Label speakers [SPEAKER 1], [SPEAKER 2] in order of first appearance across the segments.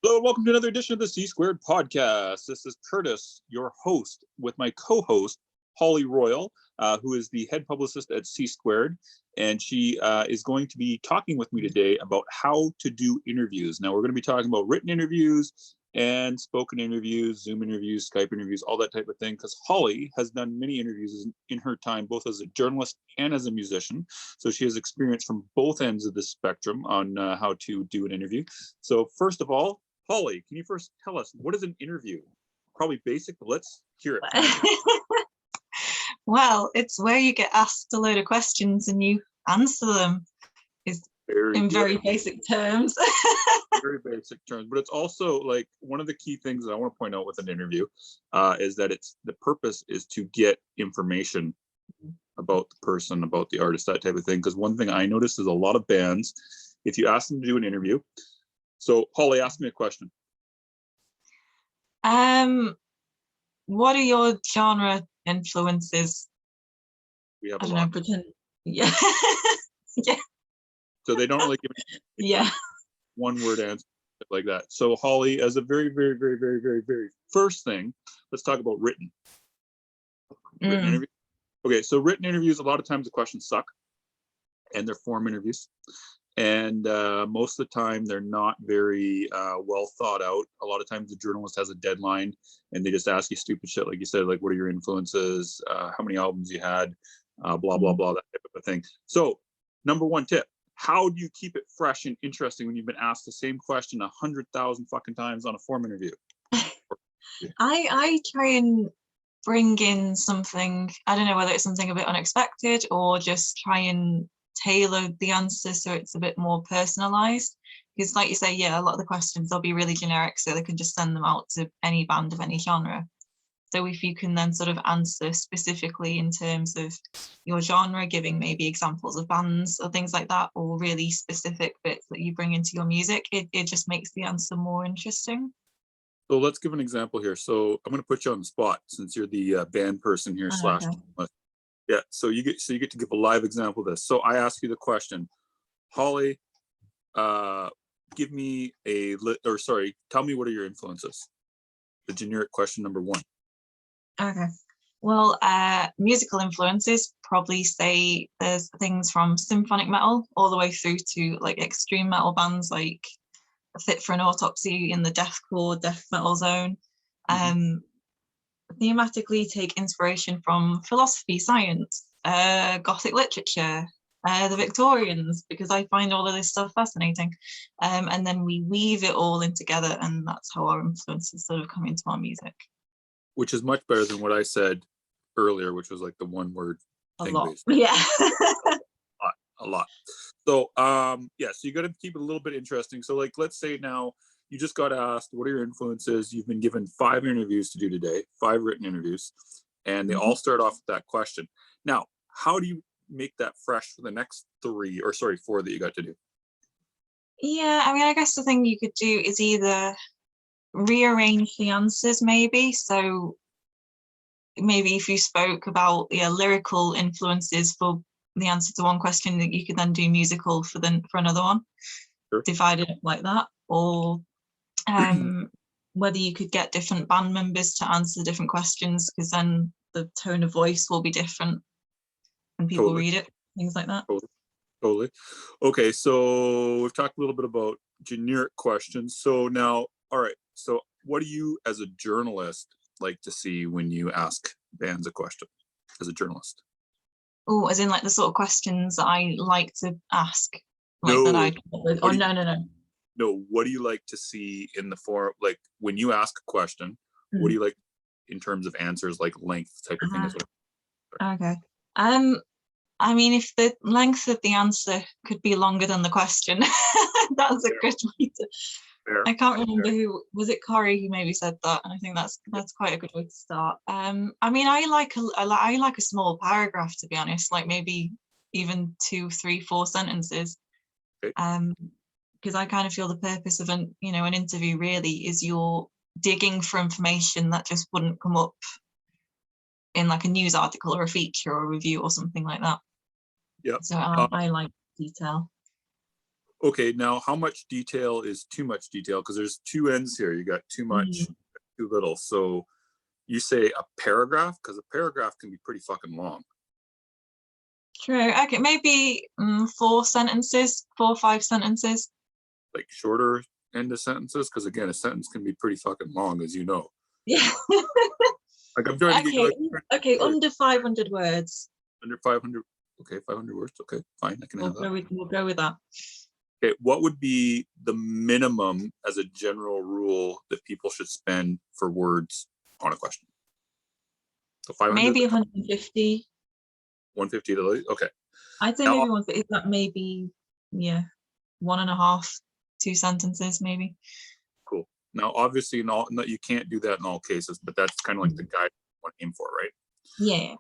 [SPEAKER 1] Hello, welcome to another edition of the C Squared podcast. This is Curtis, your host, with my co-host, Holly Royal, who is the head publicist at C Squared, and she is going to be talking with me today about how to do interviews. Now, we're going to be talking about written interviews and spoken interviews, Zoom interviews, Skype interviews, all that type of thing, because Holly has done many interviews in her time, both as a journalist and as a musician. So she has experience from both ends of the spectrum on how to do an interview. So first of all, Holly, can you first tell us, what is an interview? Probably basic, but let's hear it from you.
[SPEAKER 2] Well, it's where you get asked a load of questions and you answer them. Is very basic terms.
[SPEAKER 1] Very basic terms, but it's also like one of the key things that I want to point out with an interview is that the purpose is to get information about the person, about the artist, that type of thing. Because one thing I noticed is a lot of bands, if you ask them to do an interview. So Holly, ask me a question.
[SPEAKER 2] What are your genre influences?
[SPEAKER 1] We have a lot.
[SPEAKER 2] Pretend. Yeah. Yeah.
[SPEAKER 1] So they don't really give one word answer like that. So Holly, as a very first thing, let's talk about written interviews. Okay, so written interviews, a lot of times the questions suck, and they're form interviews. And most of the time they're not very well thought out. A lot of times the journalist has a deadline and they just ask you stupid shit, like you said, like what are your influences, how many albums you had, blah blah blah, that type of thing. So number one tip, how do you keep it fresh and interesting when you've been asked the same question 100,000 fucking times on a form interview?
[SPEAKER 2] I try and bring in something, I don't know whether it's something a bit unexpected or just try and tailor the answer so it's a bit more personalized, because like you say, a lot of the questions, they'll be really generic, so they can just send them out to any band of any genre. So if you can then sort of answer specifically in terms of your genre, giving maybe examples of bands or things like that, or really specific bits that you bring into your music, it just makes the answer more interesting.
[SPEAKER 1] So let's give an example here. So I'm going to put you on the spot since you're the band person here slash. Yeah, so you get to give a live example of this. So I ask you the question, Holly, give me tell me what are your influences? The generic question number one.
[SPEAKER 2] Okay. Well, musical influences, probably say there's things from symphonic metal all the way through to like extreme metal bands like Fit for an Autopsy in the deathcore, death metal zone. Thematically take inspiration from philosophy, science, Gothic literature, the Victorians, because I find all of this stuff fascinating. And then we weave it all in together, and that's how our influences sort of come into our music.
[SPEAKER 1] Which is much better than what I said earlier, which was like the one word thing.
[SPEAKER 2] Yeah.
[SPEAKER 1] a lot. So so you got to keep it a little bit interesting. So like, let's say now you just got asked, what are your influences? You've been given 5 interviews to do today, 5 written interviews, and they all start off with that question. Now, how do you make that fresh for the next 4 that you got to do?
[SPEAKER 2] Yeah, I mean, I guess the thing you could do is either rearrange the answers, maybe. So maybe if you spoke about lyrical influences for the answer to one question, that you could then do musical for another one. Sure. Divide it up like that, or whether you could get different band members to answer different questions, because then the tone of voice will be different when people read it, things like that.
[SPEAKER 1] Totally. Okay, so we've talked a little bit about generic questions. So now, all right, so what do you as a journalist like to see when you ask bands a question as a journalist?
[SPEAKER 2] Oh, as in like the sort of questions that I like to ask?
[SPEAKER 1] No.
[SPEAKER 2] That I come up with. No.
[SPEAKER 1] No, what do you like to see in the form, like when you ask a question, what do you like in terms of answers, like length type of thing as well?
[SPEAKER 2] Okay. I mean, if the length of the answer could be longer than the question, that's a good way to. I can't remember who was it. Corey who maybe said that, and I think that's quite a good way to start. I mean, I like a small paragraph, to be honest, like maybe even 2, 3, 4 sentences. Because I kind of feel the purpose of an interview really is you're digging for information that just wouldn't come up in like a news article or a feature or a review or something like that.
[SPEAKER 1] Yeah.
[SPEAKER 2] So I like detail.
[SPEAKER 1] Okay, now how much detail is too much detail? Because there's two ends here. You got too much, too little. So you say a paragraph, because a paragraph can be pretty fucking long.
[SPEAKER 2] True. Okay, maybe 4 sentences, 4 or 5 sentences.
[SPEAKER 1] Like shorter end of sentences, because again, a sentence can be pretty fucking long, as you know.
[SPEAKER 2] Yeah.
[SPEAKER 1] Like I'm trying to get
[SPEAKER 2] okay, under 500 words.
[SPEAKER 1] Under 500. Okay, 500 words. Okay, fine. I can have that.
[SPEAKER 2] We'll go with that.
[SPEAKER 1] Okay, what would be the minimum as a general rule that people should spend for words on a question? So 500.
[SPEAKER 2] Maybe 150.
[SPEAKER 1] 150. Okay.
[SPEAKER 2] I'd say maybe 150. Is that maybe 1.5, 2 sentences maybe.
[SPEAKER 1] Cool. Now, obviously, no, you can't do that in all cases, but that's kind of like the guide you want to aim for, right?
[SPEAKER 2] Yeah.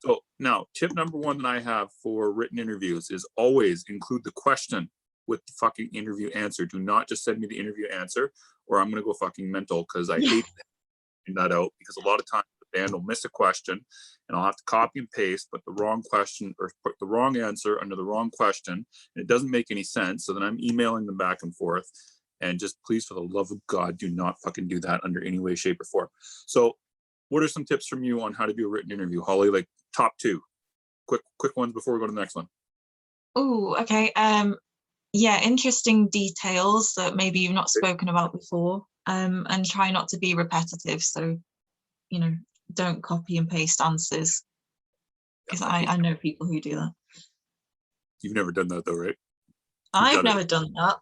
[SPEAKER 1] So now, tip number 1 that I have for written interviews is always include the question with the fucking interview answer. Do not just send me the interview answer, or I'm gonna go fucking mental, because I hate that out, because a lot of times the band will miss a question and I'll have to copy and paste, but the wrong question or put the wrong answer under the wrong question, and it doesn't make any sense. So then I'm emailing them back and forth. And just please, for the love of God, do not fucking do that under any way, shape, or form. So what are some tips from you on how to do a written interview, Holly? Like top 2 quick ones before we go to the next one.
[SPEAKER 2] Oh, okay. Yeah, interesting details that maybe you've not spoken about before, and try not to be repetitive. So, don't copy and paste answers, because I know people who do that.
[SPEAKER 1] You've never done that though, right?
[SPEAKER 2] I've never done that.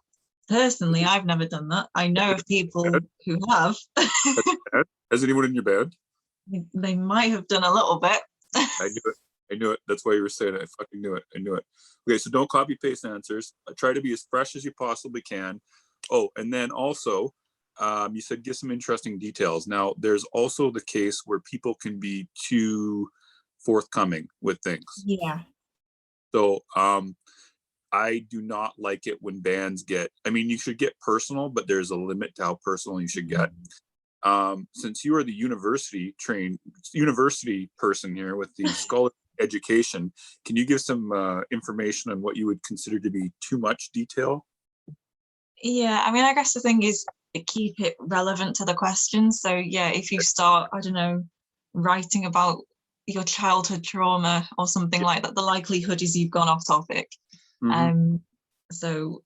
[SPEAKER 2] Personally, I've never done that. I know of people who have.
[SPEAKER 1] Has anyone in your band?
[SPEAKER 2] They might have done a little bit.
[SPEAKER 1] I knew it. That's why you were saying it. I fucking knew it. Okay, so don't copy paste answers. Try to be as fresh as you possibly can. Oh, and then also, you said give some interesting details. Now, there's also the case where people can be too forthcoming with things.
[SPEAKER 2] Yeah.
[SPEAKER 1] So, I do not like it when bands get, you should get personal, but there's a limit to how personal you should get. Since you are the university person here with the scholarly education, can you give some information on what you would consider to be too much detail?
[SPEAKER 2] Yeah, I guess the thing is to keep it relevant to the question. So yeah, if you start, I don't know, writing about your childhood trauma or something like that, the likelihood is you've gone off topic. So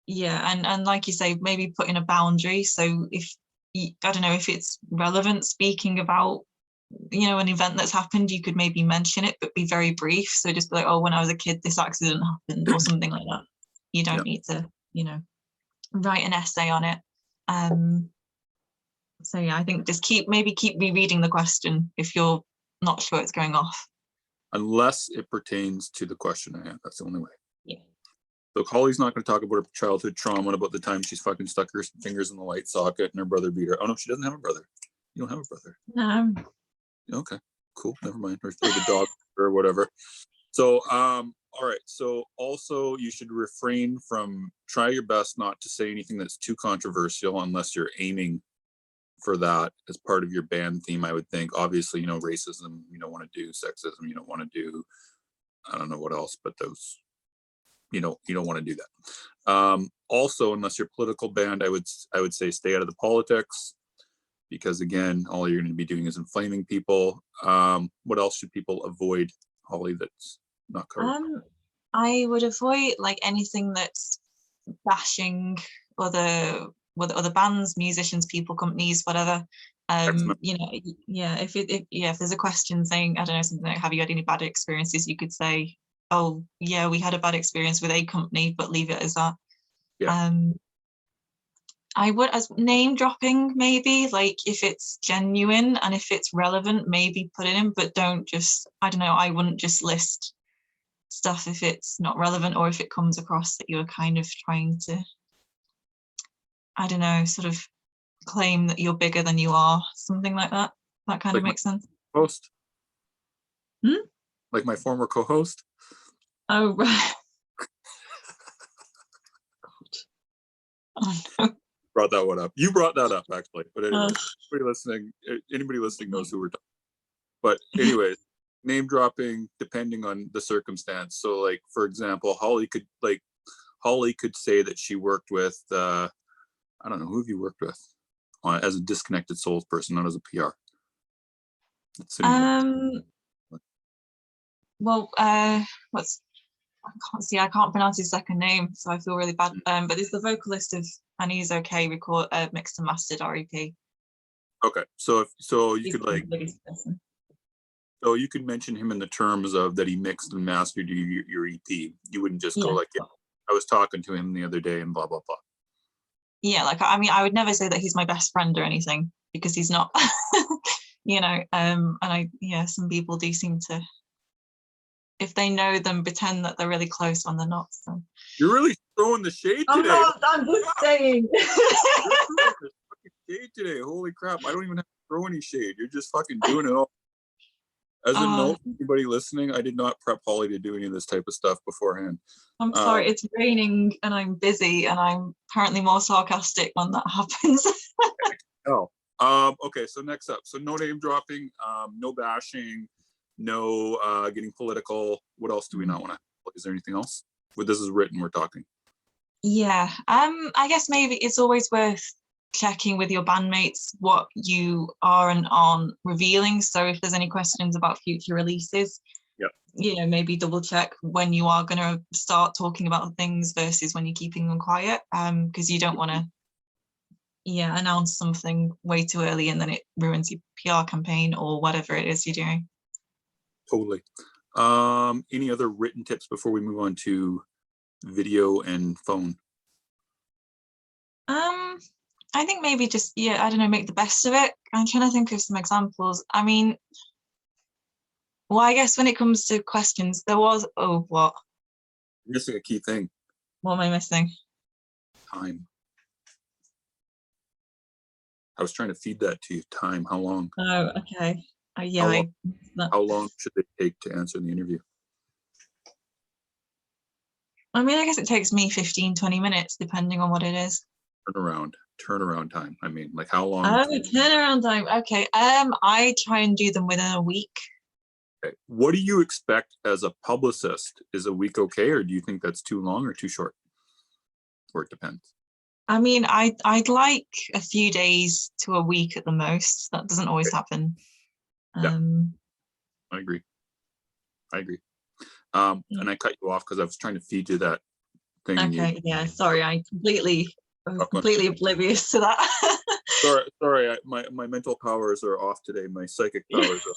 [SPEAKER 2] yeah, and like you say, maybe put in a boundary. So if I don't know, if it's relevant, speaking about an event that's happened, you could maybe mention it, but be very brief. So just be like, oh, when I was a kid this accident happened, or something like that. You don't need to write an essay on it. So yeah, I think just keep rereading the question if you're not sure it's going off,
[SPEAKER 1] unless it pertains to the question I have. That's the only way.
[SPEAKER 2] Yeah.
[SPEAKER 1] So Holly's not going to talk about her childhood trauma and about the time she's fucking stuck her fingers in the light socket and her brother beat her. Oh no, she doesn't have a brother. You don't have a brother.
[SPEAKER 2] No.
[SPEAKER 1] Okay, cool. Never mind. Or the dog or whatever. So, all right. So also you should refrain from, try your best not to say anything that's too controversial unless you're aiming for that as part of your band theme, I would think. Obviously, racism, you don't want to do sexism, you don't want to do, I don't know what else, but those, you don't want to do that. Also, unless you're a political band, I would say stay out of the politics, because again, all you're going to be doing is inflaming people. What else should people avoid, Holly, that's not covered?
[SPEAKER 2] I would avoid anything that's bashing other bands, musicians, people, companies, whatever. If there's a question saying, I don't know, something like, have you had any bad experiences, you could say, oh yeah, we had a bad experience with a company, but leave it as that. I would, as name dropping, maybe, if it's genuine and if it's relevant, maybe put it in, but don't just, I don't know, I wouldn't just list stuff if it's not relevant, or if it comes across that you're kind of trying to, I don't know, sort of claim that you're bigger than you are, something like that. That kind of makes sense.
[SPEAKER 1] Host? Like my former co-host?
[SPEAKER 2] Oh, right. Oh, no.
[SPEAKER 1] Brought that one up. You brought that up, actually. But anyway, anybody listening knows who we're talking. But anyways, name dropping depending on the circumstance. So for example, Holly Holly could say that she worked with, I don't know, who have you worked with as a disconnected souls person, not as a PR?
[SPEAKER 2] Well, what's, I can't pronounce his second name, so I feel really bad. But it's the vocalist of And He's Okay, mixed and mastered REP.
[SPEAKER 1] Okay, so you could like, so you could mention him in the terms of that he mixed and mastered your EP. You wouldn't just go like, yeah, I was talking to him the other day and blah blah blah.
[SPEAKER 2] Yeah, like I mean, I would never say that he's my best friend or anything, because he's not. You know, and some people do seem to, if they know them, pretend that they're really close when they're not. So
[SPEAKER 1] you're really throwing the shade today.
[SPEAKER 2] I'm just saying.
[SPEAKER 1] Shade today. Holy crap! I don't even have to throw any shade. You're just fucking doing it all. As a note, anybody listening, I did not prep Holly to do any of this type of stuff beforehand.
[SPEAKER 2] I'm sorry, it's raining and I'm busy, and I'm apparently more sarcastic when that happens.
[SPEAKER 1] Okay, so next up. So no name dropping, no bashing, no getting political. What else do we not want to? Is there anything else? Well, this is written, we're talking.
[SPEAKER 2] Yeah. I guess maybe it's always worth checking with your bandmates what you are and aren't revealing. So if there's any questions about future releases, you know, maybe double check when you are going to start talking about things versus when you're keeping them quiet, because you don't want to announce something way too early and then it ruins your PR campaign or whatever it is you're doing.
[SPEAKER 1] Totally. Any other written tips before we move on to video and phone?
[SPEAKER 2] I think maybe just, I don't know, make the best of it. I'm trying to think of some examples. I mean, well, I guess when it comes to questions, there was, what?
[SPEAKER 1] You're missing a key thing.
[SPEAKER 2] What am I missing?
[SPEAKER 1] Time. I was trying to feed that to you. Time. How long?
[SPEAKER 2] Oh, okay.
[SPEAKER 1] How long should they take to answer the interview?
[SPEAKER 2] I mean, I guess it takes me 15, 20 minutes, depending on what it is.
[SPEAKER 1] Turnaround time. I mean, like how long?
[SPEAKER 2] Oh, turnaround time. Okay. I try and do them within a week.
[SPEAKER 1] Okay. What do you expect as a publicist? Is a week okay, or do you think that's too long or too short? Or it depends.
[SPEAKER 2] I mean, I'd like a few days to a week at the most. That doesn't always happen.
[SPEAKER 1] Yeah. I agree. And I cut you off because I was trying to feed you that thing.
[SPEAKER 2] Okay. Yeah. Sorry. I was completely oblivious to that.
[SPEAKER 1] sorry. My mental powers are off today. My psychic powers are.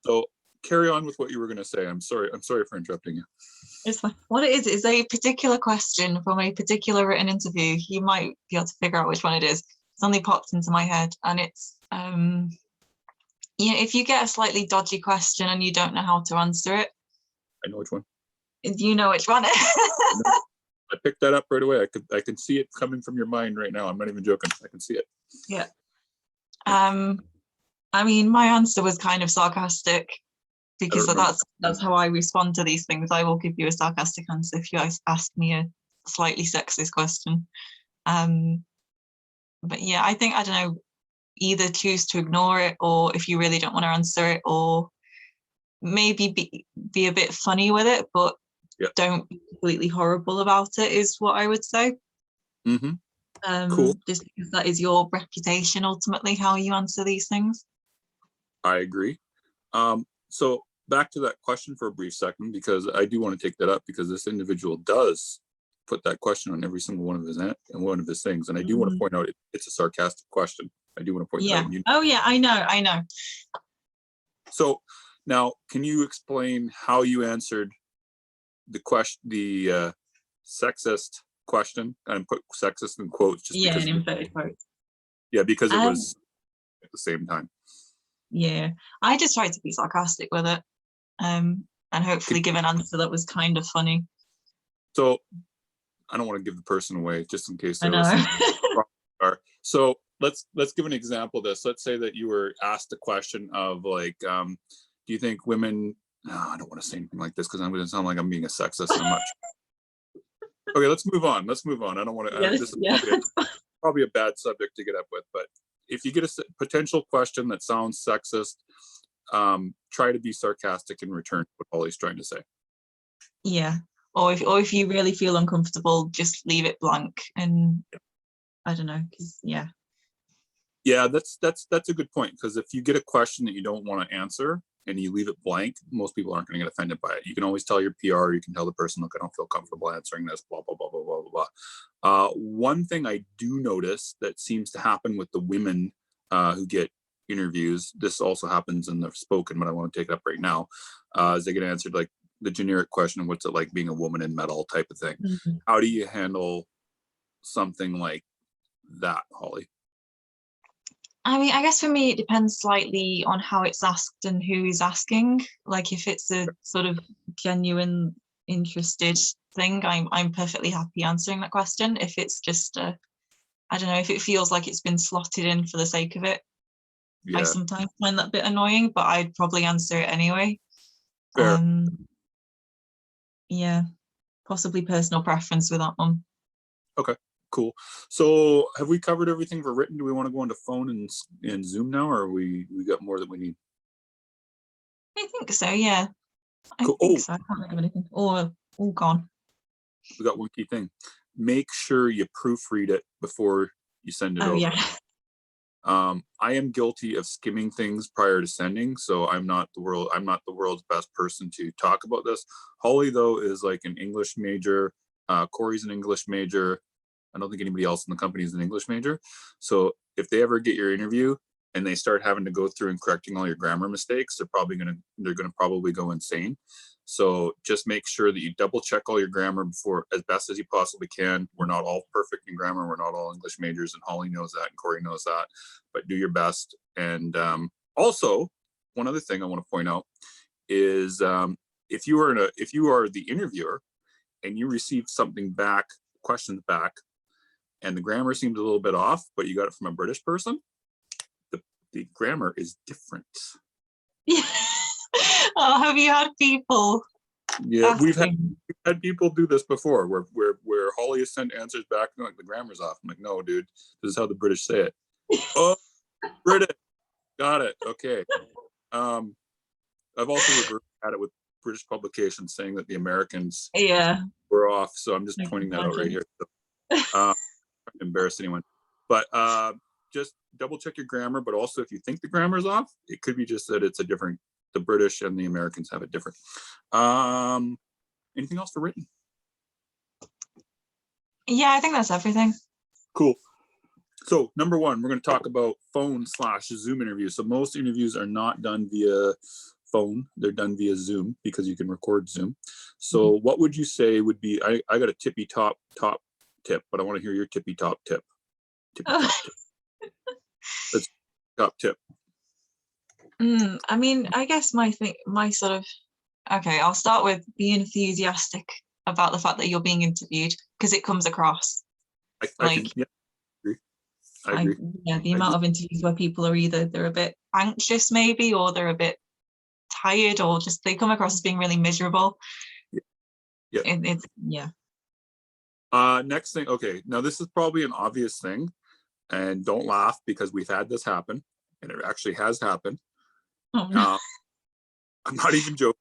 [SPEAKER 1] So carry on with what you were going to say. I'm sorry for interrupting you.
[SPEAKER 2] It's fine. What it is a particular question from a particular written interview. You might be able to figure out which one it is. It's only popped into my head, and it's if you get a slightly dodgy question and you don't know how to answer it.
[SPEAKER 1] I know which one.
[SPEAKER 2] You know which one.
[SPEAKER 1] I picked that up right away. I can see it coming from your mind right now. I'm not even joking. I can see it.
[SPEAKER 2] Yeah. I mean, my answer was kind of sarcastic because that's how I respond to these things. I will give you a sarcastic answer if you ask me a slightly sexist question. But yeah, I think, I don't know, either choose to ignore it, or if you really don't want to answer it, or maybe be a bit funny with it, but don't be completely horrible about it, is what I would say.
[SPEAKER 1] Cool.
[SPEAKER 2] Just because that is your reputation, ultimately, how you answer these things. I
[SPEAKER 1] agree. So back to that question for a brief second, because I do want to take that up, because this individual does put that question on every single one of his things, and I do want to point out it's a sarcastic question. I do want to point that out.
[SPEAKER 2] Oh yeah, I know.
[SPEAKER 1] So now, can you explain how you answered the sexist question? And put sexist in quotes just because.
[SPEAKER 2] In inverted quotes.
[SPEAKER 1] Yeah, because it was at the same time.
[SPEAKER 2] Yeah, I just tried to be sarcastic with it, and hopefully give an answer that was kind of funny.
[SPEAKER 1] So I don't want to give the person away, just in case.
[SPEAKER 2] I know.
[SPEAKER 1] So let's give an example of this. Let's say that you were asked a question of like, do you think women? No, I don't want to say anything like this because I'm going to sound like I'm being a sexist so much. Okay, let's move on. I don't want to. This is probably a bad subject to get up with, but if you get a potential question that sounds sexist, try to be sarcastic in return. What Holly's trying to say.
[SPEAKER 2] Yeah. Or if you really feel uncomfortable, just leave it blank. And I don't know, because
[SPEAKER 1] Yeah, that's a good point, because if you get a question that you don't want to answer and you leave it blank, most people aren't going to get offended by it. You can always tell your PR, you can tell the person, look, I don't feel comfortable answering this, blah, blah, blah, blah, blah, blah, blah. One thing I do notice that seems to happen with the women who get interviews, this also happens in the spoken, but I want to take it up right now, is they get answered like the generic question, what's it like being a woman in metal type of thing.
[SPEAKER 2] Mm-hmm.
[SPEAKER 1] How do you handle something like that, Holly?
[SPEAKER 2] I mean, I guess for me, it depends slightly on how it's asked and who is asking. Like if it's a sort of genuine, interested thing, I'm perfectly happy answering that question. If it's just I don't know, if it feels like it's been slotted in for the sake of it, I sometimes find that a bit annoying, but I'd probably answer it anyway.
[SPEAKER 1] Fair.
[SPEAKER 2] Yeah, possibly personal preference with that one.
[SPEAKER 1] Okay. Cool. So have we covered everything for written? Do we want to go into phone and Zoom now, or we got more that we need?
[SPEAKER 2] I think so, yeah.
[SPEAKER 1] Cool.
[SPEAKER 2] I think so. I can't think of anything. All gone.
[SPEAKER 1] We got one key thing. Make sure you proofread it before you send it over.
[SPEAKER 2] Yeah.
[SPEAKER 1] I am guilty of skimming things prior to sending, so I'm not the world's best person to talk about this. Holly, though, is like an English major. Corey's an English major. I don't think anybody else in the company is an English major. So if they ever get your interview and they start having to go through and correcting all your grammar mistakes, they're gonna probably go insane. So just make sure that you double check all your grammar before, as best as you possibly can. We're not all perfect in grammar. We're not all English majors, and Holly knows that, and Corey knows that. But do your best. And also, one other thing I want to point out is if you are the interviewer and you receive something back, questions back, and the grammar seems a little bit off, but you got it from a British person, the grammar is different.
[SPEAKER 2] Yeah. Oh, have you had people?
[SPEAKER 1] Yeah, we've had people do this before, where Holly has sent answers back and like the grammar's off. I'm like, no, dude, this is how the British say it. Oh, British, got it. Okay. I've also had it with British publications saying that the Americans were off. So I'm just pointing that out right here. So, embarrass anyone, but just double check your grammar. But also, if you think the grammar is off, it could be just that it's a different. The British and the Americans have it different. Anything else for written?
[SPEAKER 2] Yeah, I think that's everything.
[SPEAKER 1] Cool. So number one, we're going to talk about phone/Zoom interviews. So most interviews are not done via phone; they're done via Zoom because you can record Zoom. So what would you say would be? I got a tippy top tip, but I want to hear your tippy top tip. Top tip. That's top tip.
[SPEAKER 2] I mean, I guess my sort of, okay, I'll start with be enthusiastic about the fact that you're being interviewed, because it comes across.
[SPEAKER 1] I agree.
[SPEAKER 2] Yeah, the amount of interviews where people are either they're a bit anxious maybe, or they're a bit tired, or just they come across as being really miserable. Yeah.
[SPEAKER 1] Next thing, okay, now this is probably an obvious thing, and don't laugh because we've had this happen, and it actually has happened.
[SPEAKER 2] Oh, no.
[SPEAKER 1] I'm not even joking.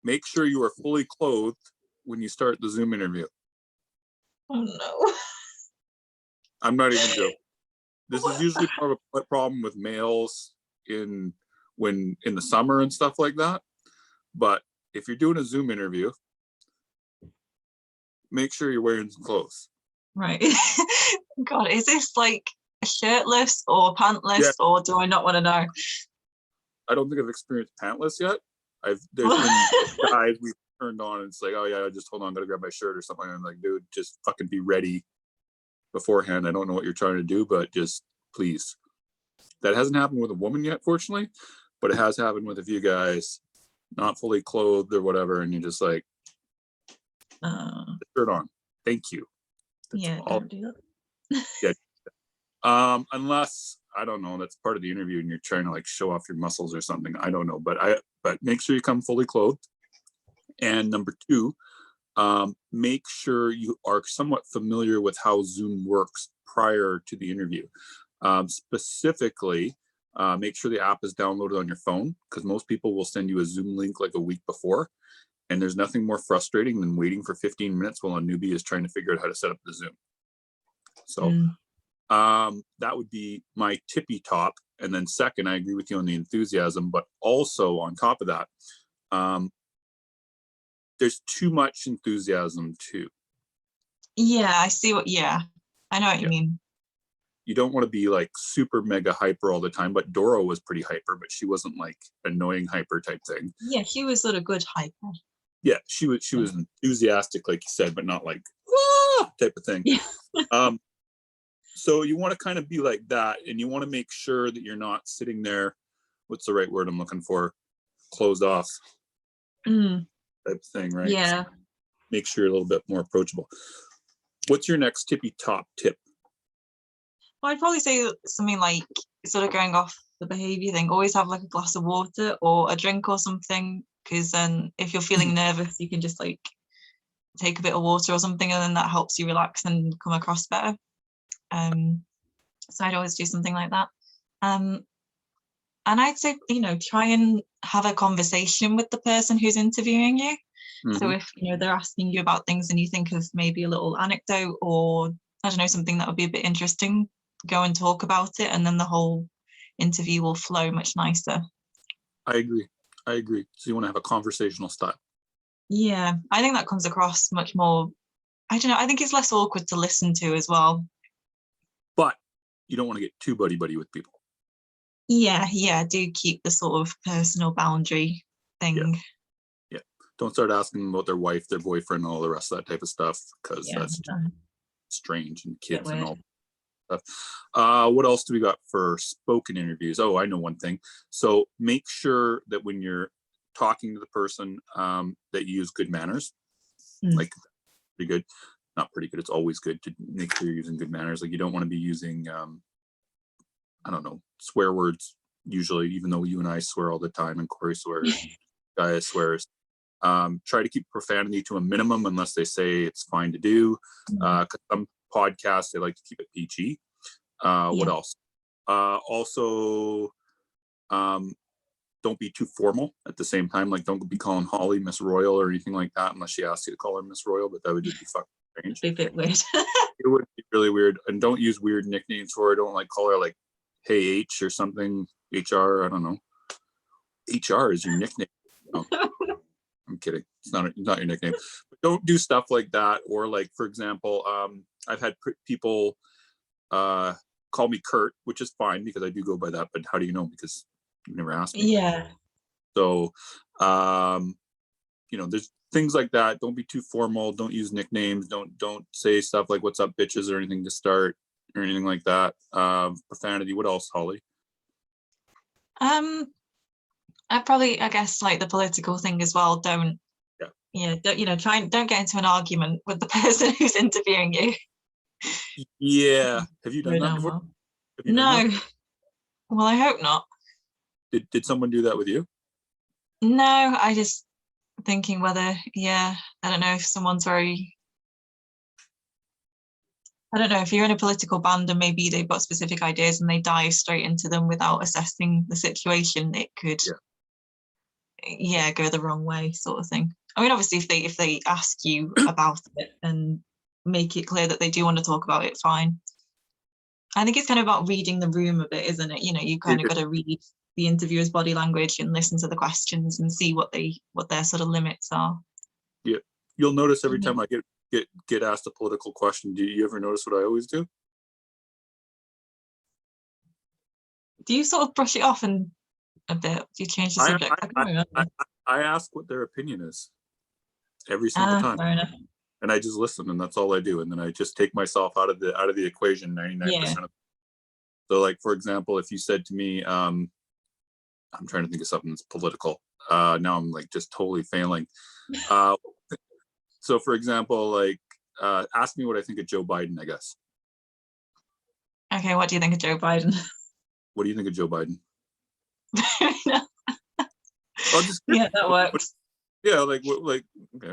[SPEAKER 1] Make sure you are fully clothed when you start the Zoom interview.
[SPEAKER 2] Oh no.
[SPEAKER 1] I'm not even joking. This is usually more of a problem with males in the summer and stuff like that. But if you're doing a Zoom interview, make sure you're wearing some clothes.
[SPEAKER 2] Right. God, is this like shirtless or pantless, or do I not want to know?
[SPEAKER 1] I don't think I've experienced pantless yet. There's been guys we've turned on and it's like, oh yeah, just hold on, gotta grab my shirt or something. I'm like, dude, just fucking be ready beforehand. I don't know what you're trying to do, but just please. That hasn't happened with a woman yet, fortunately, but it has happened with a few guys, not fully clothed or whatever, and you're just like, shirt on. Thank you.
[SPEAKER 2] That's don't do that.
[SPEAKER 1] Yeah. Unless, I don't know, that's part of the interview and you're trying to like show off your muscles or something. I don't know, but make sure you come fully clothed. And number two, make sure you are somewhat familiar with how Zoom works prior to the interview. Specifically, make sure the app is downloaded on your phone, because most people will send you a Zoom link like a week before. And there's nothing more frustrating than waiting for 15 minutes while a newbie is trying to figure out how to set up the Zoom. So that would be my tippy top. And then second, I agree with you on the enthusiasm, but also on top of that, there's too much enthusiasm too.
[SPEAKER 2] Yeah, I see I know what you mean.
[SPEAKER 1] You don't want to be like super mega hyper all the time, but Dora was pretty hyper, but she wasn't like annoying hyper type thing.
[SPEAKER 2] Yeah, she was sort of good hyper.
[SPEAKER 1] Yeah, she was enthusiastic, like you said, but not like type of thing.
[SPEAKER 2] Yeah.
[SPEAKER 1] So you want to kind of be like that, and you want to make sure that you're not sitting there, what's the right word I'm looking for? Closed off type of thing, right?
[SPEAKER 2] Yeah.
[SPEAKER 1] So make sure you're a little bit more approachable. What's your next tippy top tip?
[SPEAKER 2] Well, I'd probably say something like, sort of going off the behavior thing, always have like a glass of water or a drink or something, because then if you're feeling nervous, you can just like take a bit of water or something, and then that helps you relax and come across better. So I'd always do something like that. And I'd say, try and have a conversation with the person who's interviewing you. So if they're asking you about things and you think of maybe a little anecdote or I don't know, something that would be a bit interesting, go and talk about it, and then the whole interview will flow much nicer.
[SPEAKER 1] I agree. So you want to have a conversational style.
[SPEAKER 2] Yeah, I think that comes across much more, I don't know, I think it's less awkward to listen to as well.
[SPEAKER 1] But you don't want to get too buddy-buddy with people.
[SPEAKER 2] Yeah, do keep the sort of personal boundary thing.
[SPEAKER 1] Yeah. Don't start asking them about their wife, their boyfriend, and all the rest of that type of stuff, because that's strange, and kids and all that stuff. What else do we got for spoken interviews? Oh, I know one thing. So make sure that when you're talking to the person, that you use good manners. Like pretty good. Not pretty good. It's always good to make sure you're using good manners. Like you don't want to be using I don't know, swear words usually, even though you and I swear all the time and Corey swears, Gaia swears. Try to keep profanity to a minimum unless they say it's fine to do. Because some podcasts, they like to keep it PG. What else? Also, don't be too formal at the same time. Like don't be calling Holly Miss Royal or anything like that unless she asks you to call her Miss Royal, but that would just be fucking strange.
[SPEAKER 2] It'd be a bit weird.
[SPEAKER 1] It would be really weird. And don't use weird nicknames for her. Don't like call her like Hey H or something. HR, I don't know. HR is your nickname. No, I'm kidding. It's not your nickname. But don't do stuff like that. Or like, for example, I've had people call me Kurt, which is fine because I do go by that. But how do you know? Because you never asked me.
[SPEAKER 2] Yeah.
[SPEAKER 1] So, there's things like that. Don't be too formal. Don't use nicknames. Don't say stuff like "What's up, bitches" or anything to start or anything like that. Profanity. What else, Holly?
[SPEAKER 2] I guess like the political thing as well. Don't get into an argument with the person who's interviewing you.
[SPEAKER 1] Yeah. Have you done that before?
[SPEAKER 2] No. Well, I hope not.
[SPEAKER 1] Did someone do that with you?
[SPEAKER 2] No, I just thinking whether, I don't know if someone's very, I don't know, if you're in a political band and maybe they've got specific ideas and they dive straight into them without assessing the situation, it could, go the wrong way, sort of thing. I mean, obviously, if they ask you about it and make it clear that they do want to talk about it, fine. I think it's kind of about reading the room a bit, isn't it? You kind of got to read the interviewer's body language and listen to the questions and see what their sort of limits are.
[SPEAKER 1] Yeah, you'll notice every time I get asked a political question. Do you ever notice what I always do?
[SPEAKER 2] Do you sort of brush it off and a bit? Do you change the subject?
[SPEAKER 1] I ask what their opinion is every single time.
[SPEAKER 2] Fair enough.
[SPEAKER 1] And I just listen, and that's all I do. And then I just take myself out of the equation 99% of. So, like for example, if you said to me, I'm trying to think of something that's political. Now I'm like just totally failing. So, for example, like ask me what I think of Joe Biden, I guess.
[SPEAKER 2] Okay, what do you think of Joe Biden?
[SPEAKER 1] What do you think of Joe Biden?
[SPEAKER 2] That works.
[SPEAKER 1] Yeah, okay.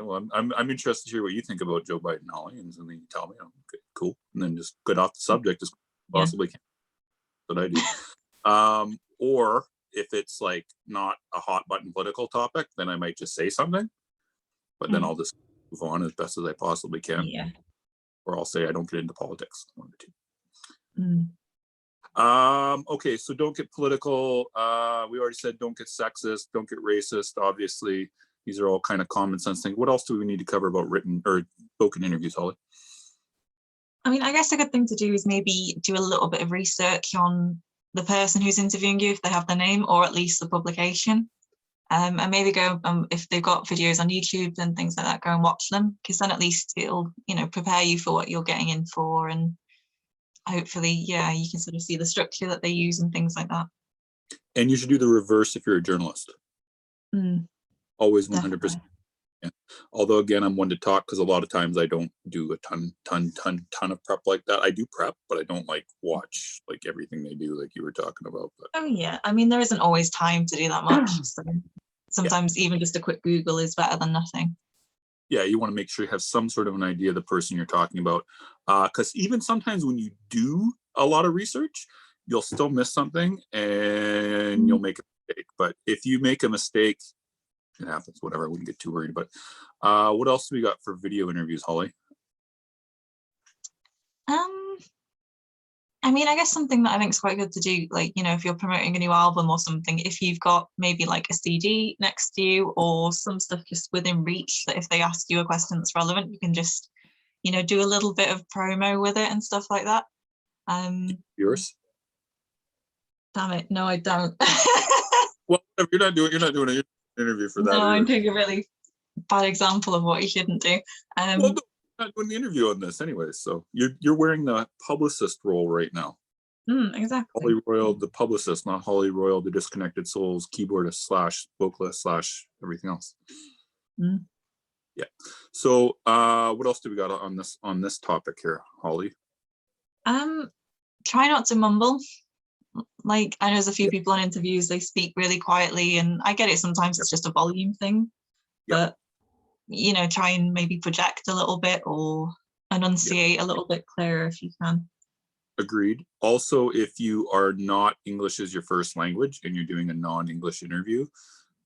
[SPEAKER 1] Well, I'm interested to hear what you think about Joe Biden, Holly, and then you tell me. Okay, cool, and then just get off the subject as possibly can. That's what I do. Or if it's like not a hot button political topic, then I might just say something. but then I'll just move on as best as I possibly can.
[SPEAKER 2] Yeah.
[SPEAKER 1] Or I'll say I don't get into politics. One of the two.
[SPEAKER 2] Mm.
[SPEAKER 1] Okay, so don't get political. We already said don't get sexist, don't get racist. Obviously, these are all kind of common sense things. What else do we need to cover about written or spoken interviews, Holly?
[SPEAKER 2] I mean, I guess a good thing to do is maybe do a little bit of research on the person who's interviewing you, if they have their name, or at least the publication. And maybe go, if they've got videos on YouTube and things like that, go and watch them, because then at least it'll, prepare you for what you're getting in for. And hopefully, yeah, you can sort of see the structure that they use and things like that.
[SPEAKER 1] And you should do the reverse if you're a journalist. Always 100%. Yeah. Although again, I'm one to talk because a lot of times I don't do a ton of prep like that. I do prep, but I don't like watch like everything they do, like you were talking about. But.
[SPEAKER 2] Oh yeah, I mean there isn't always time to do that much. So sometimes even just a quick Google is better than nothing.
[SPEAKER 1] Yeah, you want to make sure you have some sort of an idea of the person you're talking about, because even sometimes when you do a lot of research, you'll still miss something and you'll make a mistake. But if you make a mistake, it happens, whatever. I wouldn't get too worried. But what else do we got for video interviews, Holly?
[SPEAKER 2] I mean, I guess something that I think is quite good to do, like, if you're promoting a new album or something, if you've got maybe like a CD next to you or some stuff just within reach, that if they ask you a question that's relevant, you can just, do a little bit of promo with it and stuff like that.
[SPEAKER 1] Yours?
[SPEAKER 2] Damn it, no, I don't.
[SPEAKER 1] Well, if you're not doing an interview for that.
[SPEAKER 2] No, I'm taking a really bad example of what you shouldn't do.
[SPEAKER 1] Well, no, not doing the interview on this anyway, so you're wearing the publicist role right now.
[SPEAKER 2] Exactly.
[SPEAKER 1] Holly Royal, the publicist, not Holly Royal, the Disconnected Souls keyboardist / vocalist / everything else. Yeah. So what else do we got on this topic here, Holly?
[SPEAKER 2] Try not to mumble. Like, I know there's a few people on interviews, they speak really quietly, and I get it, sometimes it's just a volume thing, but try and maybe project a little bit or enunciate a little bit clearer if you can.
[SPEAKER 1] Agreed. Also, if you are not English as your first language and you're doing a non-English interview,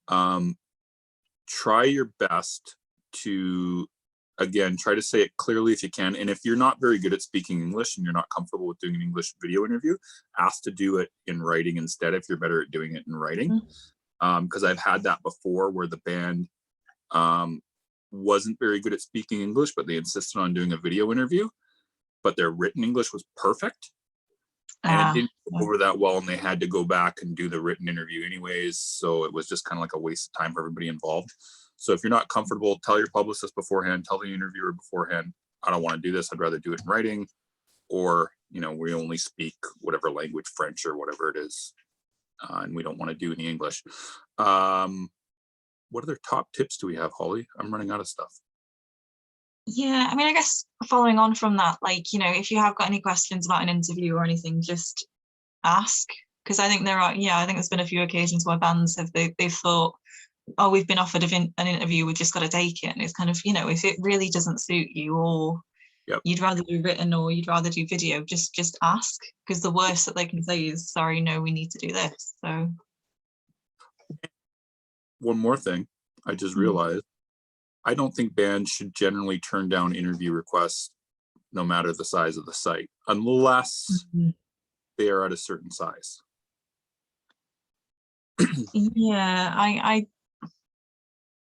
[SPEAKER 1] try your best to, again, try to say it clearly if you can. And if you're not very good at speaking English and you're not comfortable with doing an English video interview, ask to do it in writing instead if you're better at doing it in writing. Because I've had that before where the band wasn't very good at speaking English, but they insisted on doing a video interview, but their written English was perfect. And it didn't go over that well, and they had to go back and do the written interview anyways. So it was just kind of like a waste of time for everybody involved. So if you're not comfortable, tell your publicist beforehand, tell the interviewer beforehand, I don't want to do this. I'd rather do it in writing, or, we only speak whatever language, French or whatever it is, and we don't want to do any English. What other top tips do we have, Holly? I'm running out of stuff.
[SPEAKER 2] Yeah, I mean, I guess following on from that, like, if you have got any questions about an interview or anything, just ask. Because I think I think there's been a few occasions where bands they've thought, oh, we've been offered an interview, we've just got to take it. And it's kind of, if it really doesn't suit you, or you'd rather do written or you'd rather do video, just ask. Because the worst that they can say is, sorry, no, we need to do this. So one more thing I just realized, I don't think bands should generally turn down interview requests no matter the size of the site, unless they are at a certain size. Yeah,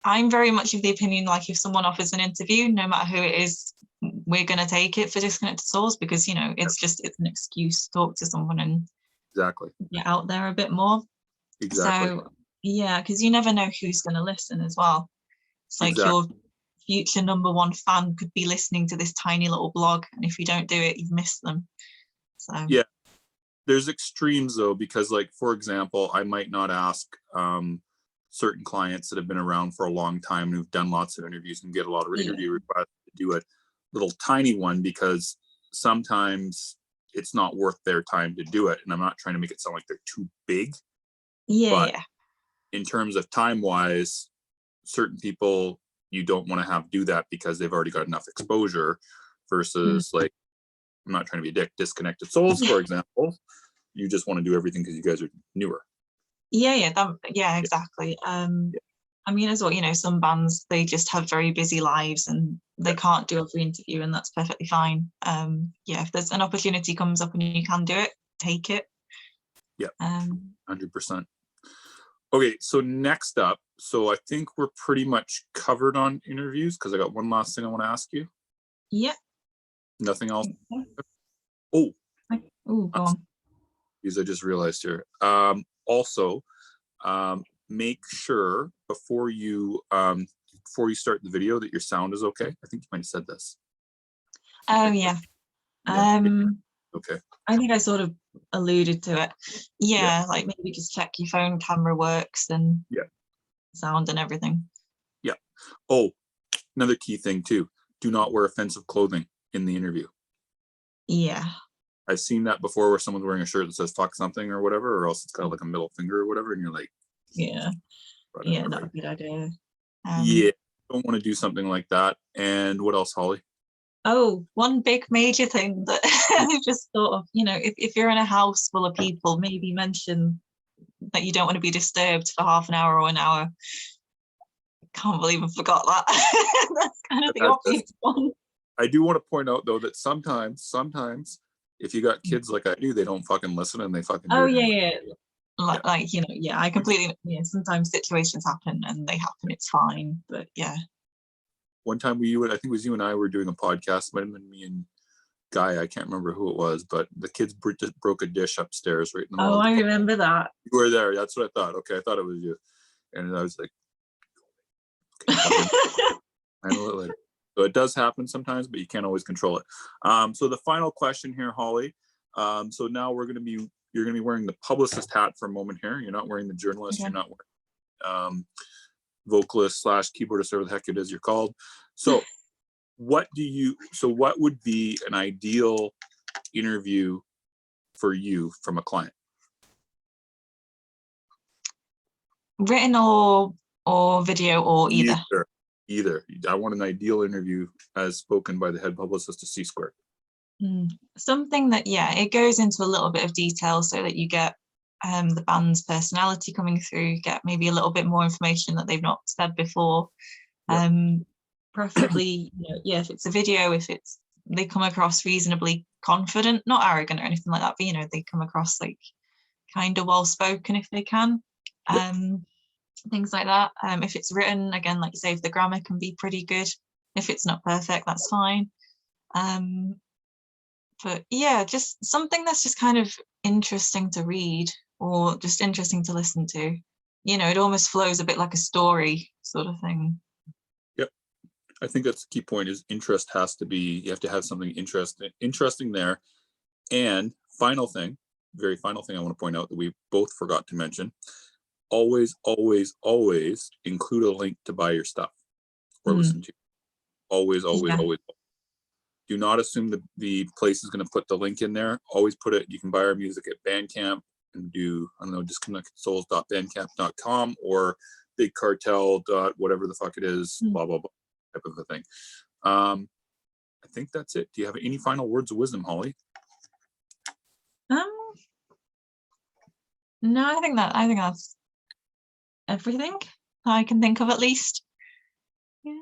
[SPEAKER 2] I'm very much of the opinion, like, if someone offers an interview, no matter who it is, we're going to take it for Disconnected Souls, because, it's an excuse to talk to someone and get out there a bit more. So, yeah, because you never know who's going to listen as well. It's like your future #1 fan could be listening to this tiny little blog, and if you don't do it, you've missed them. So yeah,
[SPEAKER 1] there's extremes though, because, like, for example, I might not ask certain clients that have been around for a long time and who've done lots of interviews and get a lot of interview requests to do a little tiny one, because sometimes it's not worth their time to do it. And I'm not trying to make it sound like they're too big. But in terms of time wise, certain people you don't want to have do that because they've already got enough exposure, versus like, I'm not trying to be a dick, Disconnected Souls, for example, you just want to do everything because you guys are newer.
[SPEAKER 2] Exactly. I mean, as well, you know, some bands, they just have very busy lives and they can't do every interview, and that's perfectly fine. Yeah, if there's an opportunity comes up and you can do it, take it.
[SPEAKER 1] Yeah, 100%. Okay, so next up, so I think we're pretty much covered on interviews, because I got one last thing I want to ask you.
[SPEAKER 2] Yeah.
[SPEAKER 1] Nothing else? Oh,
[SPEAKER 2] go on.
[SPEAKER 1] Because I just realized here. Also, make sure before you start the video that your sound is okay. I think you might have said this.
[SPEAKER 2] Oh yeah.
[SPEAKER 1] Okay.
[SPEAKER 2] I think I sort of alluded to it. Yeah, like maybe just check your phone camera works and sound and everything.
[SPEAKER 1] Yeah. Oh, another key thing too. Do not wear offensive clothing in the interview.
[SPEAKER 2] Yeah.
[SPEAKER 1] I've seen that before where someone's wearing a shirt that says fuck something or whatever, or else it's got like a middle finger or whatever, and you're like,
[SPEAKER 2] yeah, not a good idea.
[SPEAKER 1] Yeah, don't want to do something like that. And what else, Holly?
[SPEAKER 2] Oh, one big major thing that I just thought of, you know, if you're in a house full of people, maybe mention that you don't want to be disturbed for half an hour or an hour. Can't believe I forgot that. That's kind of the obvious one.
[SPEAKER 1] I do want to point out though that sometimes if you got kids like I do, they don't fucking listen and they fucking do it
[SPEAKER 2] anyway. Like, you know, I completely, sometimes situations happen and they happen, it's fine, but yeah.
[SPEAKER 1] One time I think it was you and I were doing a podcast, might have been me and Guy, I can't remember who it was, but the kids broke a dish upstairs right in the middle.
[SPEAKER 2] Oh, I remember that.
[SPEAKER 1] You were there, that's what I thought. Okay, I thought it was you. And I was like, okay, handle it later. So it does happen sometimes, but you can't always control it. So the final question here, Holly. So now you're going to be wearing the publicist hat for a moment here. You're not wearing the journalist. Okay. You're not wearing vocalist / keyboardist, whatever the heck it is you're called. So what would be an ideal interview for you from a client?
[SPEAKER 2] Written or video or either?
[SPEAKER 1] Either. I want an ideal interview as spoken by the head publicist to C-Square.
[SPEAKER 2] Something that, it goes into a little bit of detail so that you get the band's personality coming through, get maybe a little bit more information that they've not said before. Preferably, if it's a video, if they come across reasonably confident, not arrogant or anything like that, but they come across like kind of well spoken if they can. Things like that. If it's written, again, like you say, if the grammar can be pretty good, if it's not perfect, that's fine. But just something that's just kind of interesting to read or just interesting to listen to. It almost flows a bit like a story sort of thing.
[SPEAKER 1] Yep. I think that's the key point, is interest has to be, you have to have something interesting there. And very final thing I want to point out that we both forgot to mention, always include a link to buy your stuff or listen to. Always. Do not assume that the place is going to put the link in there. Always put it, you can buy our music at Bandcamp and do, disconnectedsouls.bandcamp.com or Big Cartel whatever the fuck it is, blah, blah, blah, type of a thing. I think that's it. Do you have any final words of wisdom, Holly?
[SPEAKER 2] No, I think that's everything I can think of, at least.
[SPEAKER 1] Cool.